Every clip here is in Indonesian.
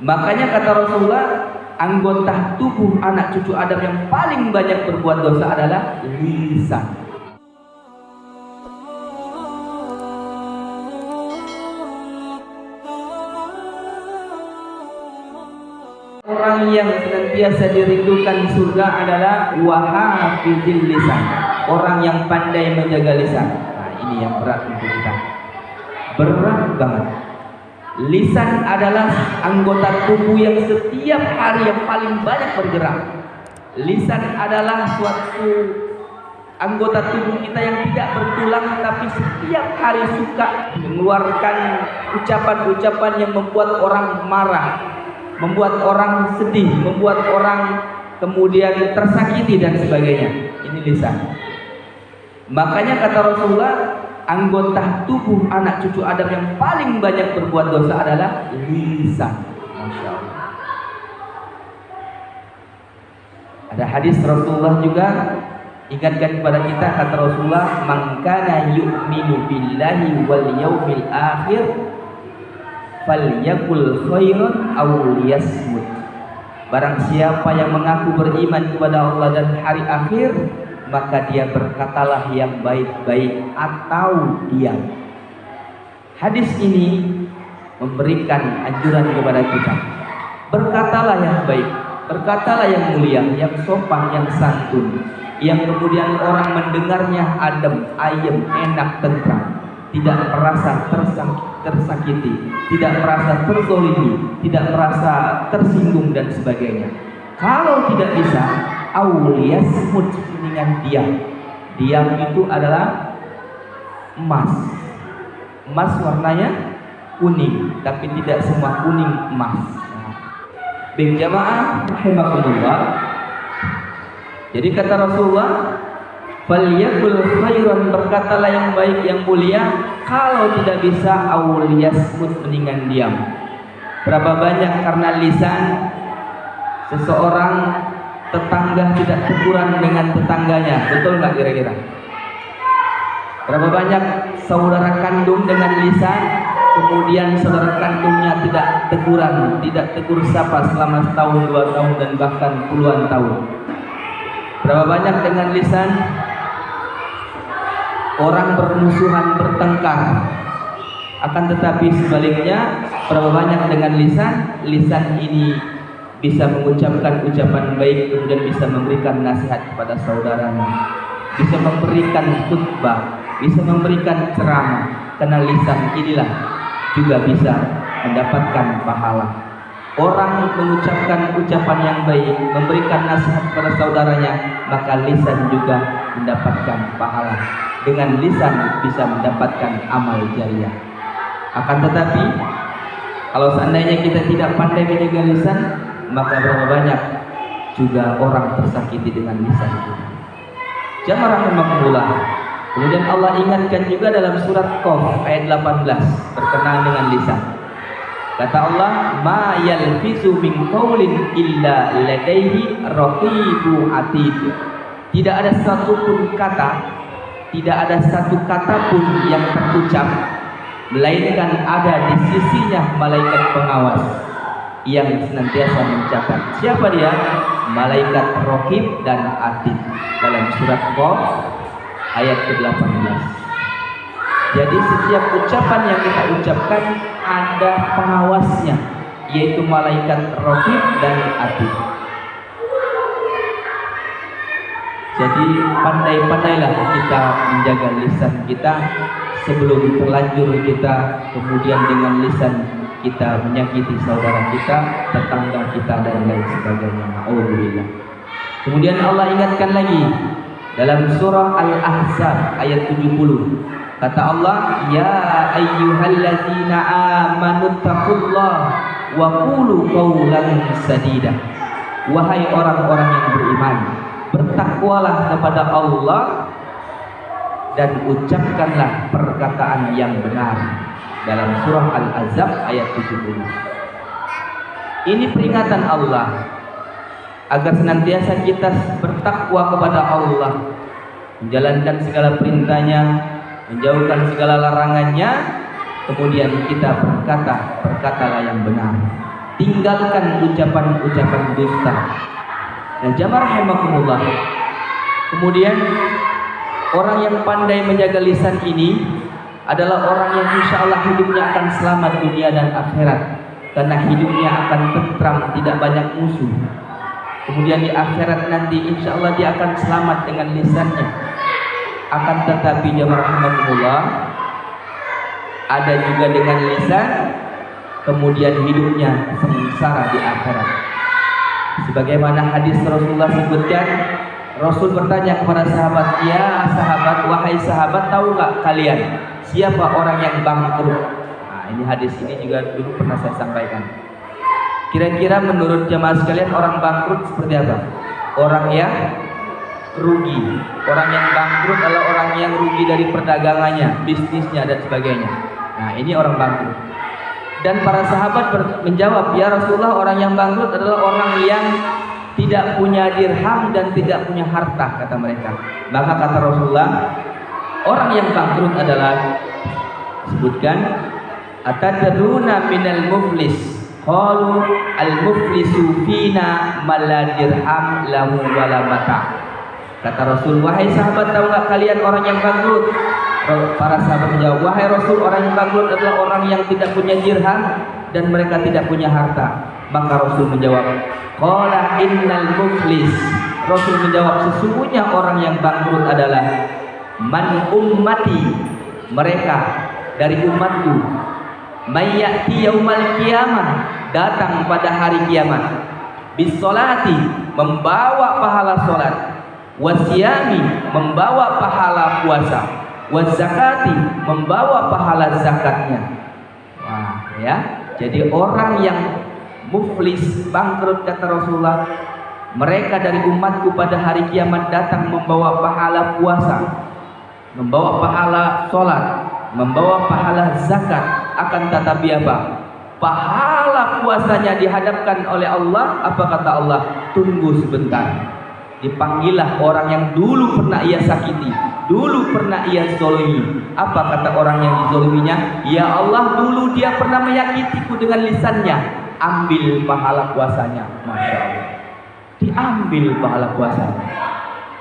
Makanya kata Rasulullah, anggota tubuh anak cucu Adam yang paling banyak berbuat dosa adalah lisan. Orang yang senantiasa dirindukan surga adalah wahafizil lisan, orang yang pandai menjaga lisan. Nah, ini yang berat untuk kita. Berat banget. Lisan adalah anggota tubuh yang setiap hari yang paling banyak bergerak. Lisan adalah suatu anggota tubuh kita yang tidak bertulang, tapi setiap hari suka mengeluarkan ucapan-ucapan yang membuat orang marah, membuat orang sedih, membuat orang kemudian tersakiti dan sebagainya. Ini lisan. Makanya kata Rasulullah, anggota tubuh anak cucu Adam yang paling banyak berbuat dosa adalah lisan. Masya Allah. Ada hadis Rasulullah juga ingatkan kepada kita, kata Rasulullah, man kana yu'minu billahi wal yaumil akhir falyakul khairan aw liyasmut. Barang siapa yang mengaku beriman kepada Allah dan hari akhir, maka dia berkatalah yang baik-baik atau diam. Hadis ini memberikan anjuran kepada kita. Berkatalah yang baik, berkatalah yang mulia, yang sopan, yang santun, yang kemudian orang mendengarnya adem, ayem, enak, tentram, tidak merasa tersakiti, tidak merasa terzolimi, tidak merasa tersinggung dan sebagainya. Kalau tidak bisa, auliyasmut, mendingan diam. Diam itu adalah emas. Emas warnanya kuning, tapi tidak semua kuning emas. Bin jamaah rahimakumullah. Jadi kata Rasulullah, falyakul khairan, berkatalah yang baik, yang mulia. Kalau tidak bisa, auliyasmut, mendingan diam. Berapa banyak karena lisan seseorang tetangga tidak teguran dengan tetangganya, betul nggak kira-kira? Berapa banyak saudara kandung dengan lisan, kemudian saudara kandungnya tidak teguran, tidak tegur sapa selama setahun, 2 tahun, dan bahkan puluhan tahun. Berapa banyak dengan lisan orang bermusuhan, bertengkar. Akan tetapi sebaliknya, berapa banyak dengan lisan ini bisa mengucapkan ucapan baik, kemudian bisa memberikan nasihat kepada saudaranya, bisa memberikan khutbah, bisa memberikan ceramah. Karena lisan inilah juga bisa mendapatkan pahala. Orang mengucapkan ucapan yang baik, memberikan nasihat kepada saudaranya, maka lisan juga mendapatkan pahala. Dengan lisan bisa mendapatkan amal jariah. Akan tetapi, kalau seandainya kita tidak pandai menjaga lisan, maka berapa banyak juga orang tersakiti dengan lisan kita. Jamaah rahimakumullah. Kemudian Allah ingatkan juga dalam surat Qaf ayat 18 berkenaan dengan lisan. Kata Allah, ma yalfizu min qaulin illa ladaihi raqibun atid. Tidak ada satupun kata, tidak ada satu kata pun yang terucap, melainkan ada di sisinya malaikat pengawas yang senantiasa mencatat. Siapa dia? Malaikat Raqib dan Atid, dalam surat Qaf ayat ke-18. Jadi setiap ucapan yang kita ucapkan ada pengawasnya, yaitu malaikat Raqib dan Atid. Jadi pandai-pandailah kita menjaga lisan kita sebelum terlanjur kita kemudian dengan lisan kita menyakiti saudara kita, tetangga kita, dan lain sebagainya. Alhamdulillah. Kemudian Allah ingatkan lagi dalam surah Al-Ahzab ayat 70. Kata Allah, ya ayyuhallazina amanu taqullaha wa qulu qawlan sadida. Wahai orang-orang yang beriman, bertakwalah kepada Allah dan ucapkanlah perkataan yang benar. Dalam surah Al-Ahzab ayat 70. Ini peringatan Allah agar senantiasa kita bertakwa kepada Allah, menjalankan segala perintahnya, menjauhkan segala larangannya, kemudian kita berkatalah yang benar. tinggalkan ucapan-ucapan dusta. Nah, jamaah rahimakumullah. Kemudian orang yang pandai menjaga lisan ini adalah orang yang insya Allah hidupnya akan selamat dunia dan akhirat, karena hidupnya akan tentram, tidak banyak musuh. Kemudian di akhirat nanti insya Allah dia akan selamat dengan lisannya. Akan tetapi jamaah rahimakumullah, ada juga dengan lisan kemudian hidupnya sengsara di akhirat. Sebagaimana hadis Rasulullah sebutkan, Rasul bertanya kepada sahabat, "Ya sahabat, wahai sahabat, tahu nggak kalian siapa orang yang bangkrut?" Nah, ini hadis ini juga dulu pernah saya sampaikan. Kira-kira menurut jamaah sekalian, orang bangkrut seperti apa? Orang yang rugi. Orang yang bangkrut adalah orang yang rugi dari perdagangannya, bisnisnya dan sebagainya. Nah, ini orang bangkrut. Dan para sahabat menjawab, "Ya Rasulullah, orang yang bangkrut adalah orang yang tidak punya dirham dan tidak punya harta," kata mereka. Maka kata Rasulullah, orang yang bangkrut adalah, sebutkan, "Atadruna minal muflis?" Qalu al-muflisu fina mala dirham lahu wala mata. Kata Rasul, "Wahai sahabat, tahu nggak kalian orang yang bangkrut?" Para sahabat menjawab, "Wahai Rasul, orang yang bangkrut adalah orang yang tidak punya dirham dan mereka tidak punya harta." Maka Rasul menjawab, "Qala innal muflis." Rasul menjawab, sesungguhnya orang yang bangkrut adalah man ummati, mereka dari umatku, mayyati yaumal qiyamah, datang pada hari kiamat, bisolati, membawa pahala solat, wasiyami, membawa pahala puasa, wazakati, membawa pahala zakatnya. Wah, ya. Jadi orang yang muflis, bangkrut, kata Rasulullah, mereka dari umatku pada hari kiamat datang membawa pahala puasa, membawa pahala solat, membawa pahala zakat. Akan tetapi apa? Pahala puasanya dihadapkan oleh Allah. Apa kata Allah? Tunggu sebentar. Dipanggillah orang yang dulu pernah ia sakiti, dulu pernah ia zolimi. Apa kata orang yang dizoliminya? "Ya Allah, dulu dia pernah menyakitiku dengan lisannya. Ambil pahala puasanya." Masya Allah, diambil pahala puasanya.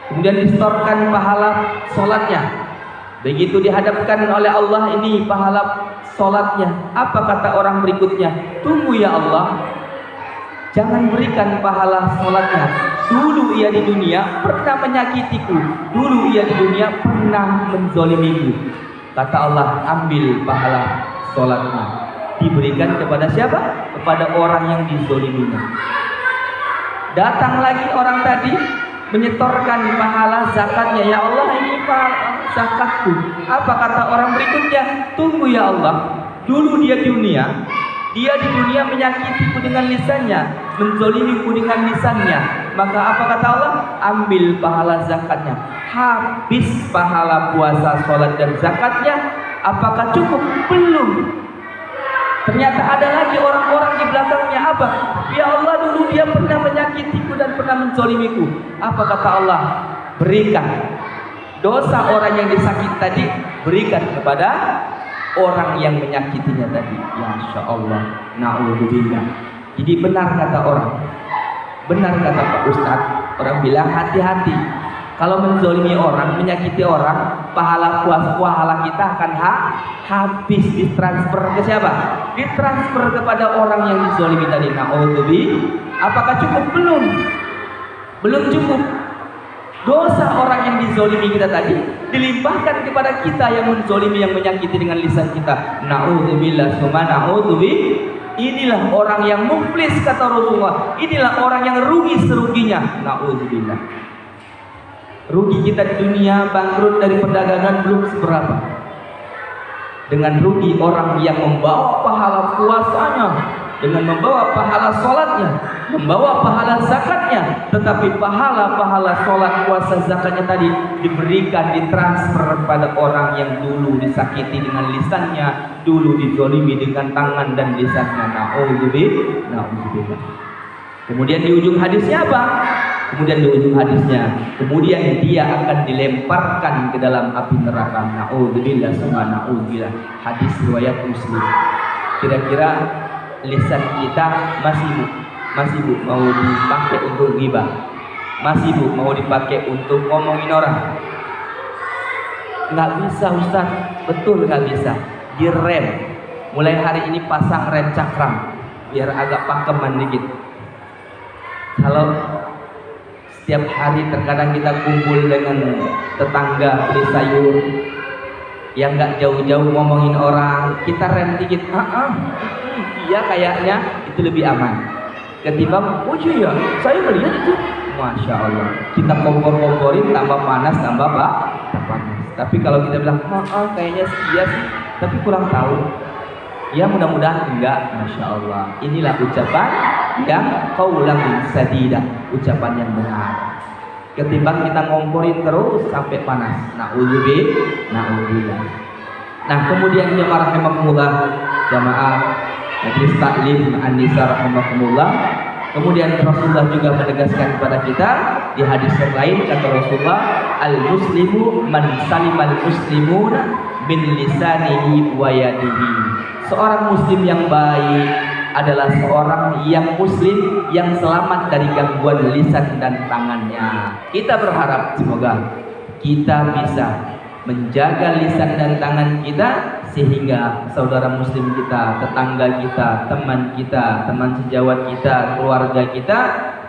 Kemudian disetorkan pahala sholatnya. Begitu dihadapkan oleh Allah ini pahala sholatnya. Apa kata orang berikutnya? "Tunggu ya Allah, jangan berikan pahala sholatnya. Dulu ia di dunia pernah menyakitiku, dulu ia di dunia pernah menzolimiku." Kata Allah, "Ambil pahala sholatnya." Diberikan kepada siapa? Kepada orang yang dizoliminya. Datang lagi orang tadi menyetorkan pahala zakatnya. "Ya Allah, ini pahala zakatku." Apa kata orang berikutnya? "Tunggu ya Allah, dulu dia di dunia menyakitiku dengan lisannya, menzolimiku dengan lisannya. Maka apa kata Allah? Ambil pahala zakatnya." Habis pahala puasa, sholat dan zakatnya. Apakah cukup? Belum. Ternyata ada lagi orang-orang di belakangnya. Apa? "Ya Allah, dulu dia pernah menyakitiku dan pernah menzolimiku." Apa kata Allah? Berikan dosa orang yang disakiti tadi, berikan kepada orang yang menyakitinya tadi. Masya Allah, na'udzubillah. Jadi benar kata orang, benar kata Pak Ustadz, orang bilang hati-hati kalau menzolimi orang, menyakiti orang, pahala kita akan habis. Ditransfer ke siapa? Ditransfer kepada orang yang dizolimi tadi. Na'udzubillah. Apakah cukup? Belum. Belum cukup. Dosa orang yang dizolimi kita tadi dilimpahkan kepada kita yang menzolimi, yang menyakiti dengan lisan kita. Na'udzubillah, summa na'udzubillah. Inilah orang yang muflis, kata Rasulullah. Inilah orang yang rugi seruginya. Na'udzubillah. Rugi kita di dunia, bangkrut dari perdagangan belum seberapa. Dengan rugi orang yang membawa pahala puasanya, dengan membawa pahala sholatnya, membawa pahala zakatnya, tetapi pahala-pahala sholat, puasa, zakatnya tadi diberikan, ditransfer pada orang yang dulu disakiti dengan lisannya, dulu dizolimi dengan tangan dan lisannya. Na'udzubillah. Kemudian di ujung hadisnya apa? Kemudian dia akan dilemparkan ke dalam api neraka. Na'udzubillah, summa na'udzubillah. Hadis riwayat Muslim. Kira-kira lisan kita masih bu mau dipakai untuk ghibah, masih bu mau dipakai untuk ngomongin orang. Nggak bisa Ustaz, betul nggak bisa. Direm, mulai hari ini pasang rem cakram biar agak pakeman dikit. Kalau setiap hari terkadang kita kumpul dengan tetangga beli sayur yang nggak jauh-jauh ngomongin orang, kita rem dikit. Iya kayaknya itu lebih aman ketimbang oh iya saya melihat itu, masya Allah kita kompor-komporin tambah panas tambah panas. Tapi kalau kita bilang kayaknya iya sih tapi kurang tahu, ya mudah-mudahan enggak, masya Allah. Inilah ucapan yang qaulan sadidah, ucapan yang benar. Ketimbang kita ngomporin terus sampai panas. Na'udzubillah. Nah, kemudian jamaah rahimakumullah, jamaah Majelis Taklim An-Nisa rahimakumullah. Kemudian Rasulullah juga menegaskan kepada kita di hadis yang lain, kata Rasulullah, al-muslimu man salimal muslimuna min lisanihi wa yadihi. Seorang muslim yang baik adalah seorang yang muslim yang selamat dari gangguan lisan dan tangannya. Kita berharap semoga kita bisa menjaga lisan dan tangan kita sehingga saudara muslim kita, tetangga kita, teman sejawat kita, keluarga kita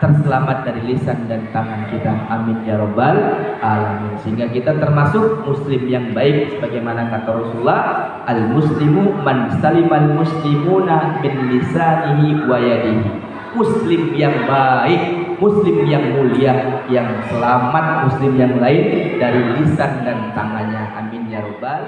terselamat dari lisan dan tangan kita. Amin ya rabbal alamin. Sehingga kita termasuk muslim yang baik sebagaimana kata Rasulullah, al muslimu man salimal muslimuna min lisanihi wa yadihi. Muslim yang baik, muslim yang mulia, yang selamat muslim yang lain dari lisan dan tangannya. Amin ya rabbal